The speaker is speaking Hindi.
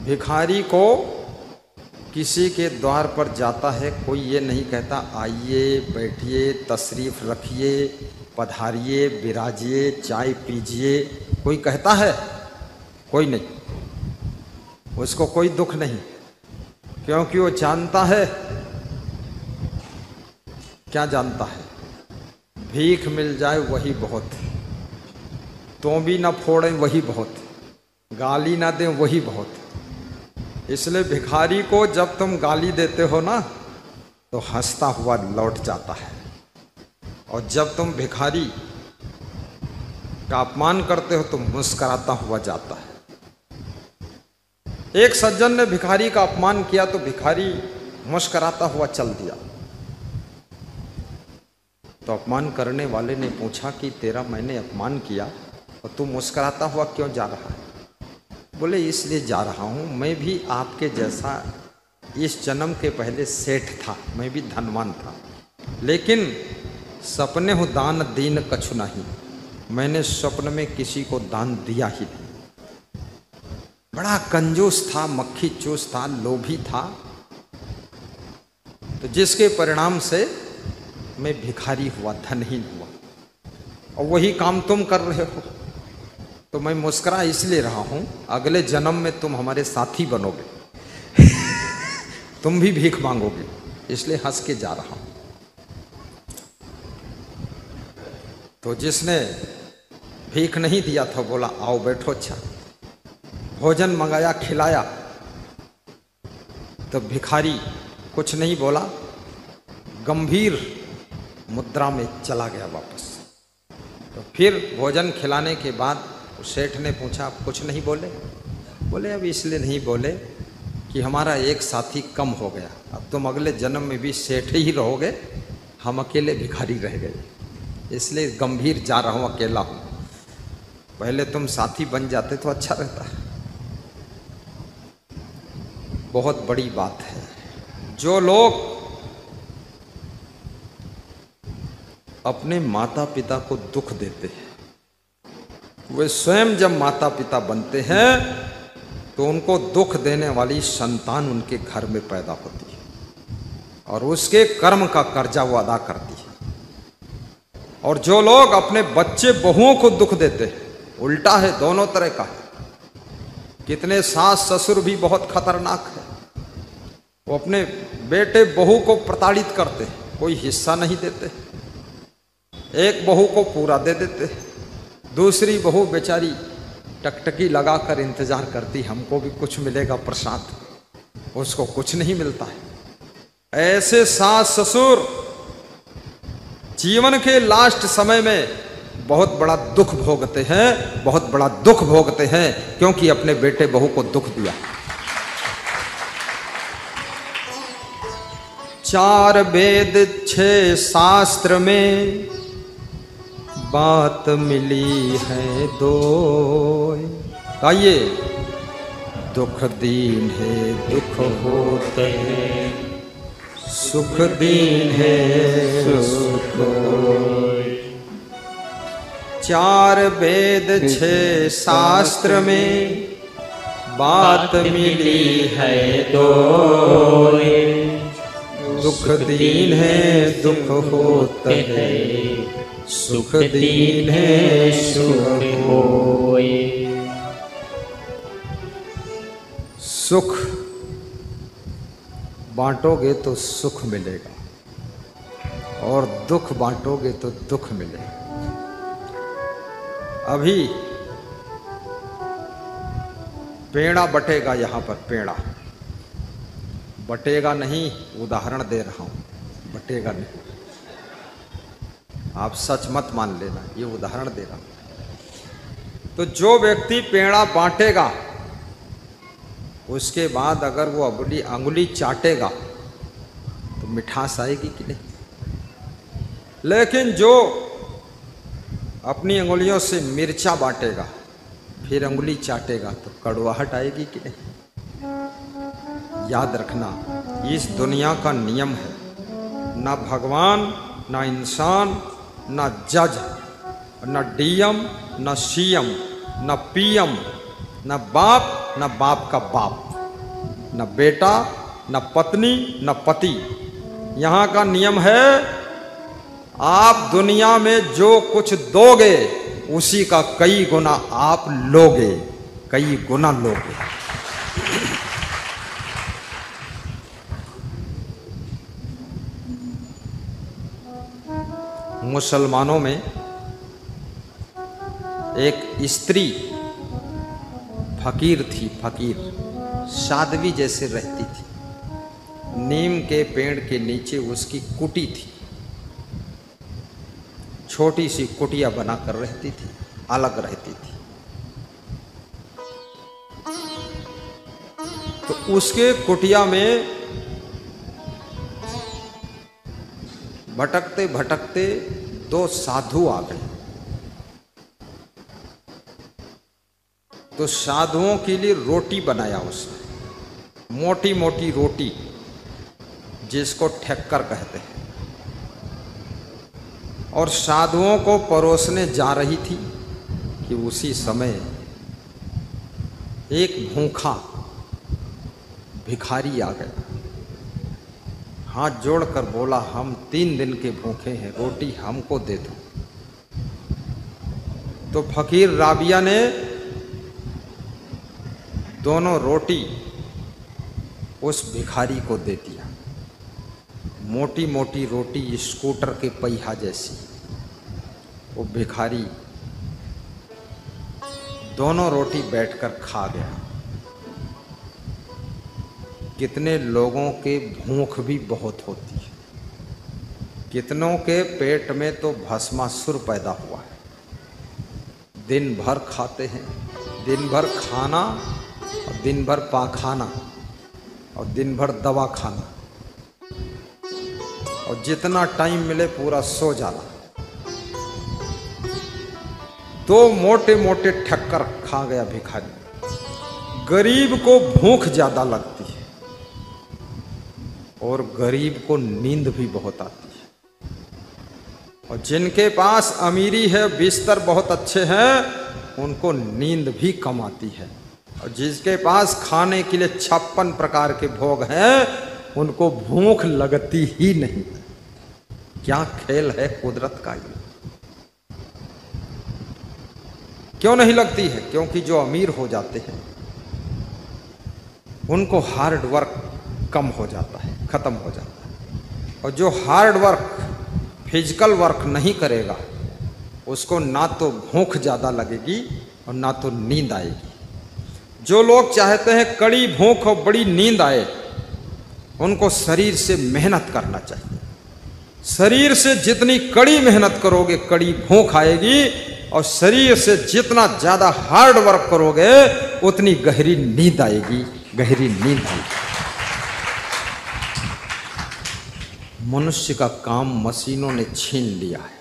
भिखारी को किसी के द्वार पर जाता है, कोई ये नहीं कहता आइए बैठिए तशरीफ रखिए पधारिए विराजिए चाय पीजिए, कोई कहता है? कोई नहीं। उसको कोई दुख नहीं, क्योंकि वो जानता है, क्या जानता है? भीख मिल जाए वही बहुत, तो भी ना फोड़ें वही बहुत, गाली ना दें वही बहुत। इसलिए भिखारी को जब तुम गाली देते हो ना तो हंसता हुआ लौट जाता है, और जब तुम भिखारी का अपमान करते हो तो मुस्कुराता हुआ जाता है। एक सज्जन ने भिखारी का अपमान किया तो भिखारी मुस्कुराता हुआ चल दिया। तो अपमान करने वाले ने पूछा कि तेरा मैंने अपमान किया और तू मुस्कुराता हुआ क्यों जा रहा है? बोले इसलिए जा रहा हूँ, मैं भी आपके जैसा इस जन्म के पहले सेठ था, मैं भी धनवान था, लेकिन सपने हो दान दीन कछु नहीं, मैंने स्वप्न में किसी को दान दिया ही नहीं। बड़ा कंजूस था, मक्खी चूस था, लोभी था, तो जिसके परिणाम से मैं भिखारी हुआ, धनहीन हुआ। और वही काम तुम कर रहे हो, तो मैं मुस्कुरा इसलिए रहा हूं, अगले जन्म में तुम हमारे साथी बनोगे तुम भी भीख मांगोगे, इसलिए हंस के जा रहा हूं। तो जिसने भीख नहीं दिया था बोला आओ बैठो, अच्छा भोजन मंगाया खिलाया। तो भिखारी कुछ नहीं बोला, गंभीर मुद्रा में चला गया वापस। तो फिर भोजन खिलाने के बाद सेठ ने पूछा आप कुछ नहीं बोले? बोले अब इसलिए नहीं बोले कि हमारा एक साथी कम हो गया, अब तुम अगले जन्म में भी सेठ ही रहोगे, हम अकेले भिखारी रह गए, इसलिए गंभीर जा रहा हूँ, अकेला हूँ। पहले तुम साथी बन जाते तो अच्छा रहता। बहुत बड़ी बात है। जो लोग अपने माता पिता को दुख देते हैं, वे स्वयं जब माता पिता बनते हैं तो उनको दुख देने वाली संतान उनके घर में पैदा होती है, और उसके कर्म का कर्जा वो अदा करती है। और जो लोग अपने बच्चे बहुओं को दुख देते हैं, उल्टा है, दोनों तरह का है। कितने सास ससुर भी बहुत खतरनाक है, वो अपने बेटे बहू को प्रताड़ित करते हैं, कोई हिस्सा नहीं देते। एक बहू को पूरा दे देते, दूसरी बहू बेचारी टकटकी लगाकर इंतजार करती, हमको भी कुछ मिलेगा प्रसाद, उसको कुछ नहीं मिलता है। ऐसे सास ससुर जीवन के लास्ट समय में बहुत बड़ा दुख भोगते हैं, बहुत बड़ा दुख भोगते हैं, क्योंकि अपने बेटे बहू को दुख दिया। 4 वेद 6 शास्त्र में बात मिली है दो, आइए दुख दीन है दुख होते हैं, सुख दीन है सुख। 4 वेद 6 शास्त्र में बात मिली है दो, दुख दीन है दुख होता है, सुख दीन है सुख होए। सुख बांटोगे तो सुख मिलेगा, और दुख बांटोगे तो दुख मिलेगा। अभी पेड़ा बटेगा, यहां पर पेड़ा बटेगा नहीं, उदाहरण दे रहा हूं, बटेगा नहीं, आप सच मत मान लेना, ये उदाहरण दे रहा हूं। तो जो व्यक्ति पेड़ा बांटेगा, उसके बाद अगर वो अंगुली चाटेगा तो मिठास आएगी कि नहीं? लेकिन जो अपनी अंगुलियों से मिर्चा बांटेगा फिर अंगुली चाटेगा तो कड़वाहट आएगी कि नहीं? याद रखना, इस दुनिया का नियम है, ना भगवान ना इंसान ना जज ना डीएम ना सीएम ना पीएम ना बाप का बाप, न बेटा, न पत्नी, न पति। यहाँ का नियम है आप दुनिया में जो कुछ दोगे उसी का कई गुना आप लोगे, कई गुना लोगे। मुसलमानों में एक स्त्री फकीर थी, फकीर साध्वी जैसे रहती थी। नीम के पेड़ के नीचे उसकी कुटी थी, छोटी सी कुटिया बनाकर रहती थी, अलग रहती थी। तो उसके कुटिया में भटकते भटकते दो साधु आ गए। तो साधुओं के लिए रोटी बनाया उसने, मोटी मोटी रोटी जिसको ठक्कर कहते हैं, और साधुओं को परोसने जा रही थी कि उसी समय एक भूखा भिखारी आ गया। हाथ जोड़कर बोला, हम 3 दिन के भूखे हैं, रोटी हमको दे दो। तो फकीर राबिया ने दोनों रोटी उस भिखारी को दे दिया। मोटी मोटी रोटी स्कूटर के पहिया जैसी। वो भिखारी दोनों रोटी बैठकर खा गया। कितने लोगों के भूख भी बहुत होती है, कितनों के पेट में तो भस्मासुर पैदा हुआ है। दिन भर खाते हैं, दिन भर खाना और दिन भर पाखाना और दिन भर दवा खाना, और जितना टाइम मिले पूरा सो जाना। तो मोटे मोटे ठक्कर खा गया भिखारी। गरीब को भूख ज्यादा लगती है और गरीब को नींद भी बहुत आती है। और जिनके पास अमीरी है, बिस्तर बहुत अच्छे हैं, उनको नींद भी कम आती है। और जिसके पास खाने के लिए 56 प्रकार के भोग हैं, उनको भूख लगती ही नहीं। क्या खेल है कुदरत का ये। क्यों नहीं लगती है? क्योंकि जो अमीर हो जाते हैं उनको हार्ड वर्क कम हो जाता है, खत्म हो जाता है। और जो हार्ड वर्क, फिजिकल वर्क नहीं करेगा, उसको ना तो भूख ज्यादा लगेगी और ना तो नींद आएगी। जो लोग चाहते हैं कड़ी भूख और बड़ी नींद आए, उनको शरीर से मेहनत करना चाहिए। शरीर से जितनी कड़ी मेहनत करोगे, कड़ी भूख आएगी, और शरीर से जितना ज्यादा हार्ड वर्क करोगे, उतनी गहरी नींद आएगी, गहरी नींद आएगी। मनुष्य का काम मशीनों ने छीन लिया है।